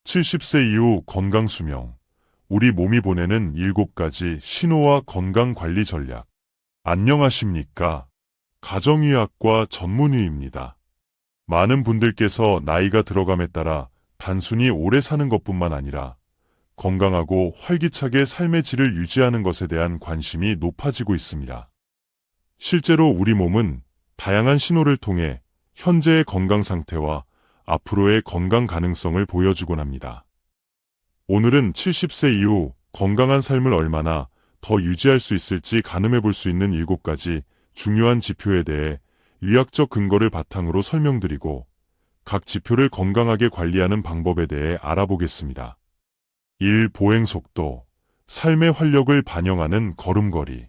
70세 이후 건강수명. 우리 몸이 보내는 7가지 신호와 건강관리 전략. 안녕하십니까? 가정의학과 전문의입니다. 많은 분들께서 나이가 들어감에 따라 단순히 오래 사는 것뿐만 아니라 건강하고 활기차게 삶의 질을 유지하는 것에 대한 관심이 높아지고 있습니다. 실제로 우리 몸은 다양한 신호를 통해 현재의 건강 상태와 앞으로의 건강 가능성을 보여주곤 합니다. 오늘은 70세 이후 건강한 삶을 얼마나 더 유지할 수 있을지 가늠해 볼 수 있는 7가지 중요한 지표에 대해 의학적 근거를 바탕으로 설명드리고 각 지표를 건강하게 관리하는 방법에 대해 알아보겠습니다. 1. 보행 속도. 삶의 활력을 반영하는 걸음걸이.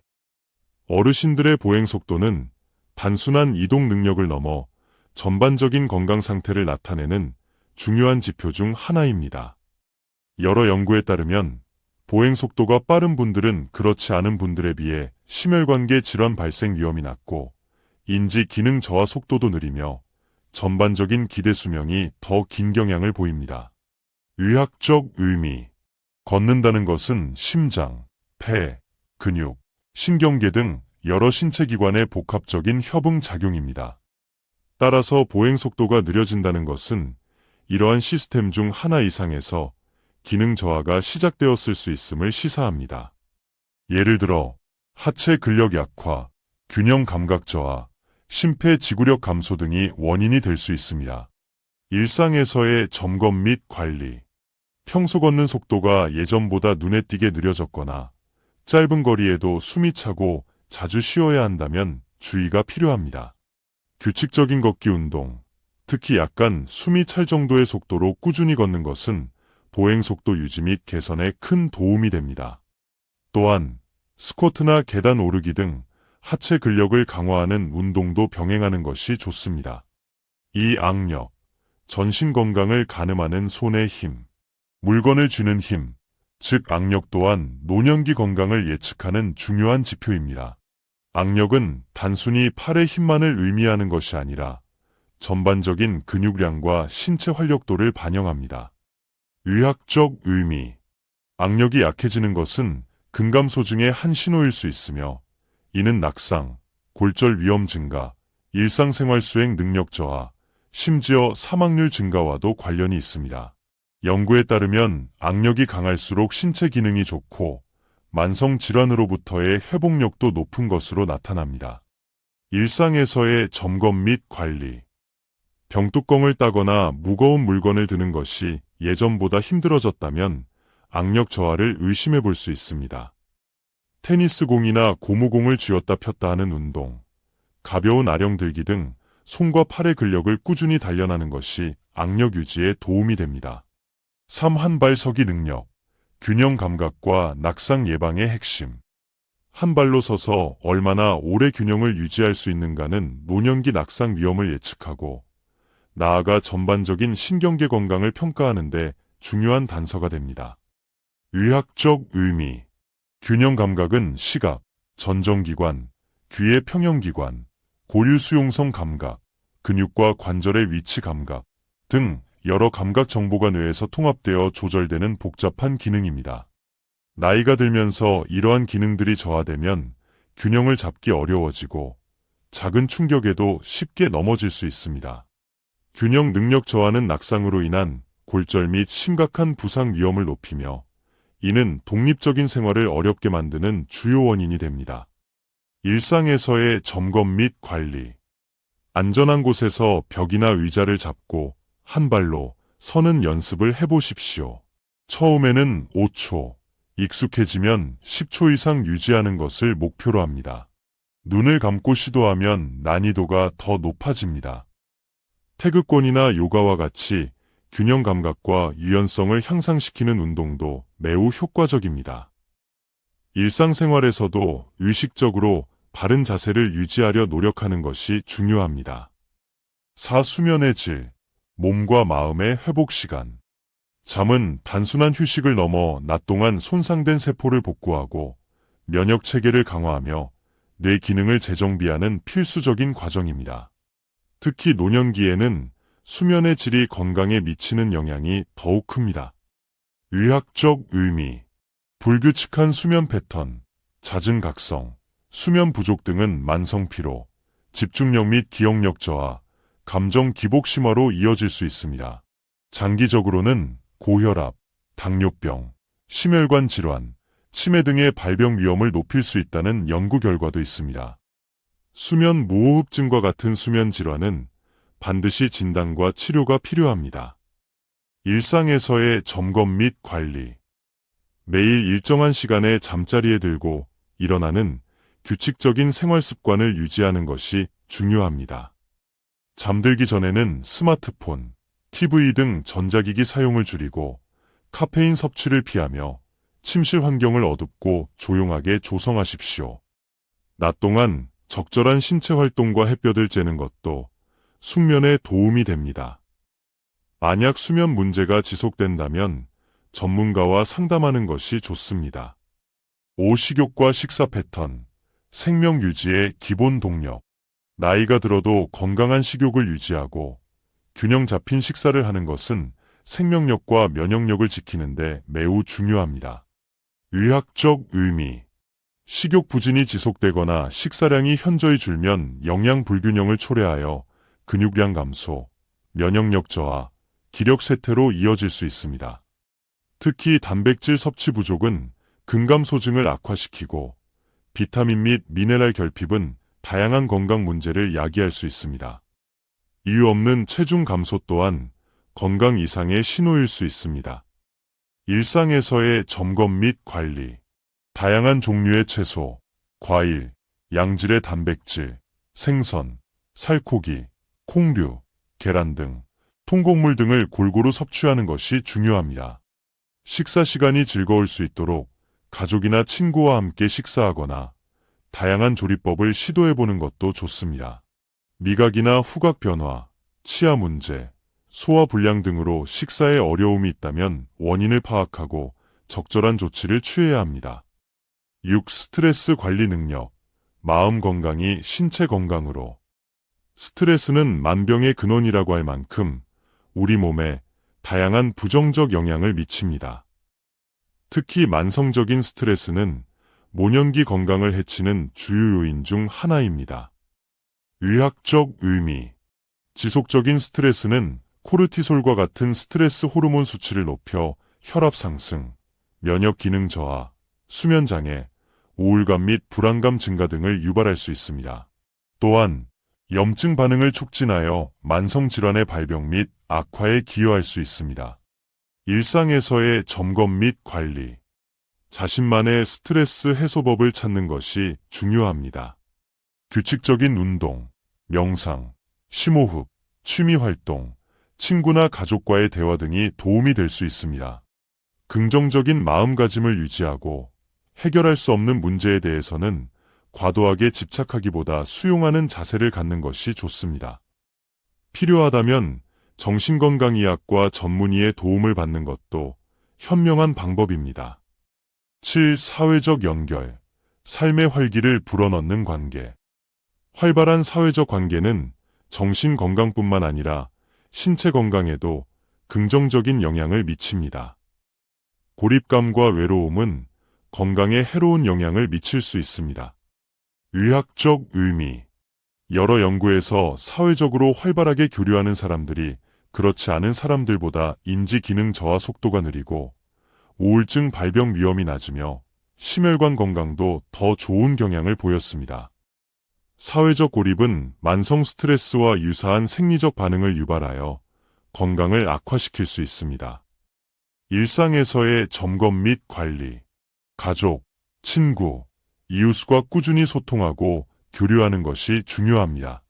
어르신들의 보행 속도는 단순한 이동 능력을 넘어 전반적인 건강 상태를 나타내는 중요한 지표 중 하나입니다. 여러 연구에 따르면 보행 속도가 빠른 분들은 그렇지 않은 분들에 비해 심혈관계 질환 발생 위험이 낮고 인지 기능 저하 속도도 느리며 전반적인 기대 수명이 더 긴 경향을 보입니다. 의학적 의미. 걷는다는 것은 심장, 폐, 근육, 신경계 등 여러 신체 기관의 복합적인 협응 작용입니다. 따라서 보행 속도가 느려진다는 것은 이러한 시스템 중 하나 이상에서 기능 저하가 시작되었을 수 있음을 시사합니다. 예를 들어 하체 근력 약화, 균형 감각 저하, 심폐지구력 감소 등이 원인이 될 수 있습니다. 일상에서의 점검 및 관리. 평소 걷는 속도가 예전보다 눈에 띄게 느려졌거나 짧은 거리에도 숨이 차고 자주 쉬어야 한다면 주의가 필요합니다. 규칙적인 걷기 운동, 특히 약간 숨이 찰 정도의 속도로 꾸준히 걷는 것은 보행 속도 유지 및 개선에 큰 도움이 됩니다. 또한 스쿼트나 계단 오르기 등 하체 근력을 강화하는 운동도 병행하는 것이 좋습니다. 2. 악력. 전신 건강을 가늠하는 손의 힘. 물건을 쥐는 힘, 즉 악력 또한 노년기 건강을 예측하는 중요한 지표입니다. 악력은 단순히 팔의 힘만을 의미하는 것이 아니라 전반적인 근육량과 신체 활력도를 반영합니다. 의학적 의미. 악력이 약해지는 것은 근감소 중의 한 신호일 수 있으며 이는 낙상, 골절 위험 증가, 일상생활 수행 능력 저하, 심지어 사망률 증가와도 관련이 있습니다. 연구에 따르면 악력이 강할수록 신체 기능이 좋고 만성 질환으로부터의 회복력도 높은 것으로 나타납니다. 일상에서의 점검 및 관리. 병뚜껑을 따거나 무거운 물건을 드는 것이 예전보다 힘들어졌다면 악력 저하를 의심해 볼 수 있습니다. 테니스 공이나 고무공을 쥐었다 폈다 하는 운동, 가벼운 아령 들기 등 손과 팔의 근력을 꾸준히 단련하는 것이 악력 유지에 도움이 됩니다. 3. 한 발 서기 능력. 균형 감각과 낙상 예방의 핵심. 한 발로 서서 얼마나 오래 균형을 유지할 수 있는가는 노년기 낙상 위험을 예측하고 나아가 전반적인 신경계 건강을 평가하는 데 중요한 단서가 됩니다. 의학적 의미. 균형 감각은 시각, 전정기관, 귀의 평형기관, 고유수용성 감각, 근육과 관절의 위치 감각 등 여러 감각 정보가 뇌에서 통합되어 조절되는 복잡한 기능입니다. 나이가 들면서 이러한 기능들이 저하되면 균형을 잡기 어려워지고 작은 충격에도 쉽게 넘어질 수 있습니다. 균형 능력 저하는 낙상으로 인한 골절 및 심각한 부상 위험을 높이며 이는 독립적인 생활을 어렵게 만드는 주요 원인이 됩니다. 일상에서의 점검 및 관리. 안전한 곳에서 벽이나 의자를 잡고 한 발로 서는 연습을 해보십시오. 처음에는 5초, 익숙해지면 10초 이상 유지하는 것을 목표로 합니다. 눈을 감고 시도하면 난이도가 더 높아집니다. 태극권이나 요가와 같이 균형 감각과 유연성을 향상시키는 운동도 매우 효과적입니다. 일상생활에서도 의식적으로 바른 자세를 유지하려 노력하는 것이 중요합니다. 4. 수면의 질. 몸과 마음의 회복 시간. 잠은 단순한 휴식을 넘어 낮 동안 손상된 세포를 복구하고 면역 체계를 강화하며 뇌 기능을 재정비하는 필수적인 과정입니다. 특히 노년기에는 수면의 질이 건강에 미치는 영향이 더욱 큽니다. 의학적 의미, 불규칙한 수면 패턴, 잦은 각성, 수면 부족 등은 만성 피로, 집중력 및 기억력 저하, 감정 기복 심화로 이어질 수 있습니다. 장기적으로는 고혈압, 당뇨병, 심혈관 질환, 치매 등의 발병 위험을 높일 수 있다는 연구 결과도 있습니다. 수면 무호흡증과 같은 수면 질환은 반드시 진단과 치료가 필요합니다. 일상에서의 점검 및 관리. 매일 일정한 시간에 잠자리에 들고 일어나는 규칙적인 생활 습관을 유지하는 것이 중요합니다. 잠들기 전에는 스마트폰, TV 등 전자기기 사용을 줄이고 카페인 섭취를 피하며 침실 환경을 어둡고 조용하게 조성하십시오. 낮 동안 적절한 신체 활동과 햇볕을 쬐는 것도 숙면에 도움이 됩니다. 만약 수면 문제가 지속된다면 전문가와 상담하는 것이 좋습니다. 5. 식욕과 식사 패턴, 생명 유지의 기본 동력. 나이가 들어도 건강한 식욕을 유지하고 균형 잡힌 식사를 하는 것은 생명력과 면역력을 지키는데 매우 중요합니다. 의학적 의미. 식욕 부진이 지속되거나 식사량이 현저히 줄면 영양 불균형을 초래하여 근육량 감소, 면역력 저하, 기력 쇠퇴로 이어질 수 있습니다. 특히 단백질 섭취 부족은 근감 소증을 악화시키고 비타민 및 미네랄 결핍은 다양한 건강 문제를 야기할 수 있습니다. 이유 없는 체중 감소 또한 건강 이상의 신호일 수 있습니다. 일상에서의 점검 및 관리. 다양한 종류의 채소, 과일, 양질의 단백질, 생선, 살코기, 콩류, 계란 등 통곡물 등을 골고루 섭취하는 것이 중요합니다. 식사 시간이 즐거울 수 있도록 가족이나 친구와 함께 식사하거나 다양한 조리법을 시도해보는 것도 좋습니다. 미각이나 후각 변화, 치아 문제, 소화 불량 등으로 식사에 어려움이 있다면 원인을 파악하고 적절한 조치를 취해야 합니다. 6. 스트레스 관리 능력. 마음 건강이 신체 건강으로. 스트레스는 만병의 근원이라고 할 만큼 우리 몸에 다양한 부정적 영향을 미칩니다. 특히 만성적인 스트레스는 모년기 건강을 해치는 주요 요인 중 하나입니다. 의학적 의미. 지속적인 스트레스는 코르티솔과 같은 스트레스 호르몬 수치를 높여 혈압 상승, 면역 기능 저하, 수면 장애, 우울감 및 불안감 증가 등을 유발할 수 있습니다. 또한 염증 반응을 촉진하여 만성 질환의 발병 및 악화에 기여할 수 있습니다. 일상에서의 점검 및 관리. 자신만의 스트레스 해소법을 찾는 것이 중요합니다. 규칙적인 운동, 명상, 심호흡, 취미 활동, 친구나 가족과의 대화 등이 도움이 될 수 있습니다. 긍정적인 마음가짐을 유지하고 해결할 수 없는 문제에 대해서는 과도하게 집착하기보다 수용하는 자세를 갖는 것이 좋습니다. 필요하다면 정신건강의학과 전문의의 도움을 받는 것도 현명한 방법입니다. 7. 사회적 연결. 삶의 활기를 불어넣는 관계. 활발한 사회적 관계는 정신 건강뿐만 아니라 신체 건강에도 긍정적인 영향을 미칩니다. 고립감과 외로움은 건강에 해로운 영향을 미칠 수 있습니다. 의학적 의미. 여러 연구에서 사회적으로 활발하게 교류하는 사람들이 그렇지 않은 사람들보다 인지 기능 저하 속도가 느리고 우울증 발병 위험이 낮으며 심혈관 건강도 더 좋은 경향을 보였습니다. 사회적 고립은 만성 스트레스와 유사한 생리적 반응을 유발하여 건강을 악화시킬 수 있습니다. 일상에서의 점검 및 관리. 가족, 친구, 이웃과 꾸준히 소통하고 교류하는 것이 중요합니다.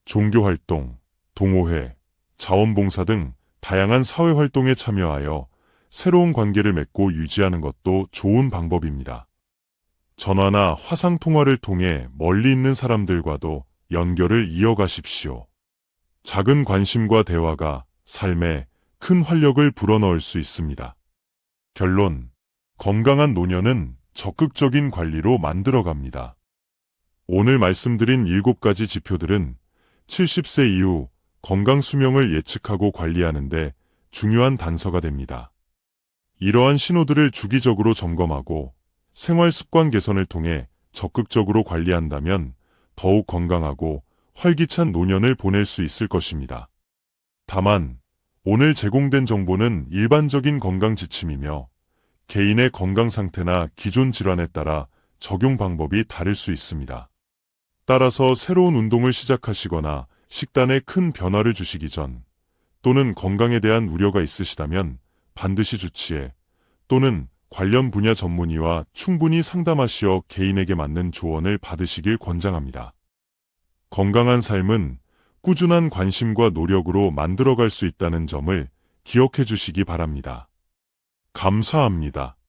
종교활동, 동호회, 자원봉사 등 다양한 사회활동에 참여하여 새로운 관계를 맺고 유지하는 것도 좋은 방법입니다. 전화나 화상통화를 통해 멀리 있는 사람들과도 연결을 이어가십시오. 작은 관심과 대화가 삶에 큰 활력을 불어넣을 수 있습니다. 결론. 건강한 노년은 적극적인 관리로 만들어갑니다. 오늘 말씀드린 7가지 지표들은 70세 이후 건강 수명을 예측하고 관리하는데 중요한 단서가 됩니다. 이러한 신호들을 주기적으로 점검하고 생활 습관 개선을 통해 적극적으로 관리한다면 더욱 건강하고 활기찬 노년을 보낼 수 있을 것입니다. 다만, 오늘 제공된 정보는 일반적인 건강 지침이며 개인의 건강 상태나 기존 질환에 따라 적용 방법이 다를 수 있습니다. 따라서 새로운 운동을 시작하시거나 식단에 큰 변화를 주시기 전 또는 건강에 대한 우려가 있으시다면 반드시 주치의 또는 관련 분야 전문의와 충분히 상담하시어 개인에게 맞는 조언을 받으시길 권장합니다. 건강한 삶은 꾸준한 관심과 노력으로 만들어갈 수 있다는 점을 기억해 주시기 바랍니다. 감사합니다.